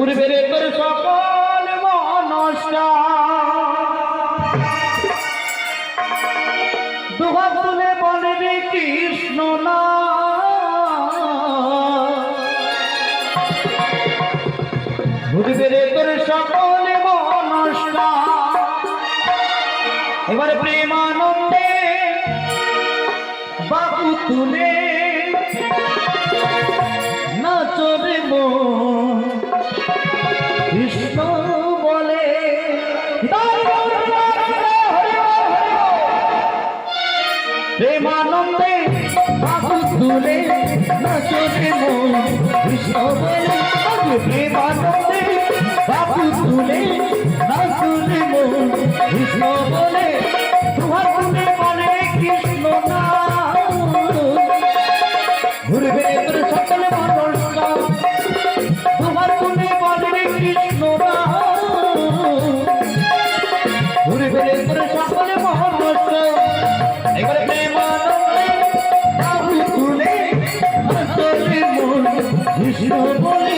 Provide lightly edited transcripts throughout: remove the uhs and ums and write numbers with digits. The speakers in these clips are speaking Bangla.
পূর্বের তোর সকল মনস্কা দুহাত তুলে বলবি কৃষ্ণ না পূর্বের তোর সকল মনস্কা এবার প্রেমানন্দে বাবু তুলে নাচরে মন কৃষ্ণ বলে প্রেমানন্দে বাবু তুলে নাচরে মন কৃষ্ণ বলে প্রেমানন্দে বাবু তুলে নাচরে মন কৃষ্ণ বলে তোমার মনে বলে কৃষ্ণ না ঘুরবে তোর সকল মানুষরা তোমার মনে বলে কৃষ্ণ না ঘুরবে তোর সকল মানুষরা এবারে প্রেমানন্দে বাবু তুলে নাচরে মন কৃষ্ণ বলে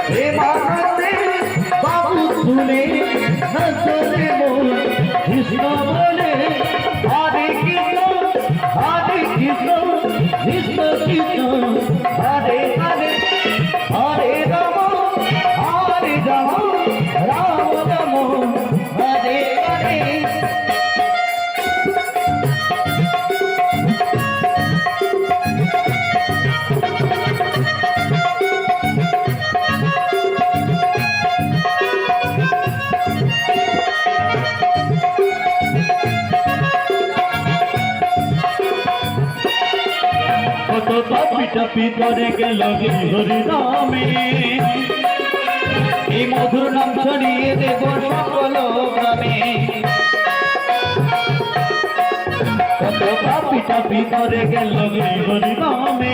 প্রেমানন্দে বাবু তুলে নাচরে মন কৃষ্ণ বলে হরে কৃষ্ণ কৃষ্ণ কৃষ্ণ হরে হরে হরে রাম রাম রাম হরে হরে টাপি করে গেল হরি নামে এই মধুর নাম ছড়িয়ে দেব সকল গ্রামে কত টাপি টাপি করে গেল হরি নামে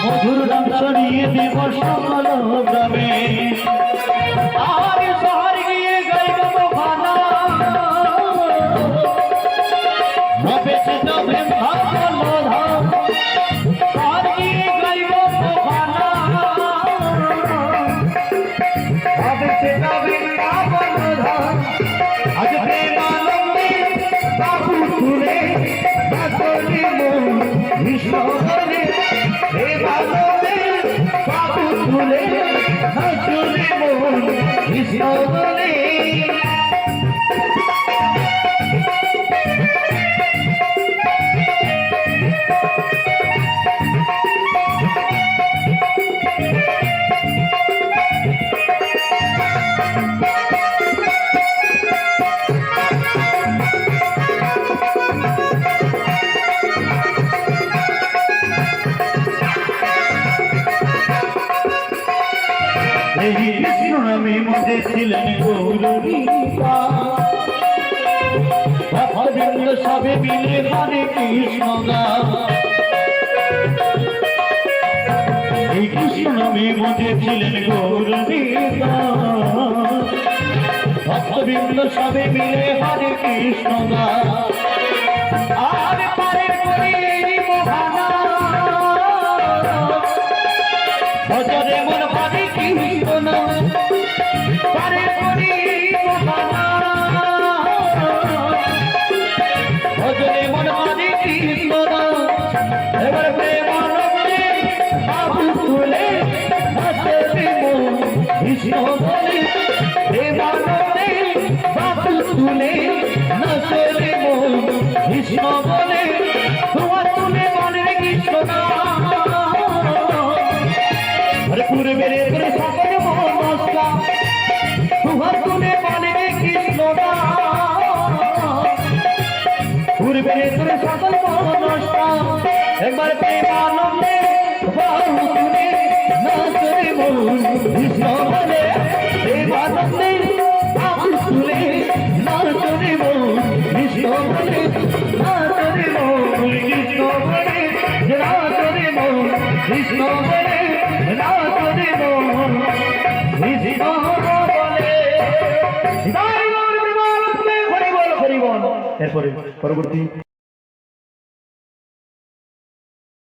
মধুর নাম ছড়িয়ে দেব সকল গ্রামে আর শহর গিয়ে গাইব ভানা হবে সে যাবে ভালো ধাম আজ প্রেমানন্দে বাবু তুলে নাচরে মন কৃষ্ণ বলে প্রেমানন্দে বাবু তুলে নাচরে মন কৃষ্ণ বলে এই কৃষ্ণ নামে মধ্যে ছিলেন গৌরীপা ভক্তবৃন্দ সবে মিলে হরে কৃষ্ণ গা এই কৃষ্ণ নামে মধ্যে ছিলেন গৌরীপা ভক্তবৃন্দ সবে মিলে হরে কৃষ্ণ গা আর পারে করি মোহানা ভজরে মন পারে কৃষ্ণ পারে করি মোহানা ভজরে মন পারে কৃষ্ণ এবার প্রেমানন্দে বাবু তুলে নাচরে মন কৃষ্ণ বলে প্রেমানন্দে বাবু তুলে নাচরে মন কৃষ্ণ বলে তোমার তুলে বলে কৃষ্ণ না পূর্বের তোর সকল মনস্কা তোমার তুলে বলে কৃষ্ণ না পূর্বের তোর সকল মনস্কা একবার প্রেমানন্দে বাবু তুলে নাচরে মন কৃষ্ণ বলে প্রেমানন্দে বাবু তুলে নাচরে মন কৃষ্ণ বলে নাচরে মন কৃষ্ণ বলে নাচরে মন কৃষ্ণ বলে নাচরে মন কৃষ্ণ বলে হরি বল। এরপরে পরবর্তী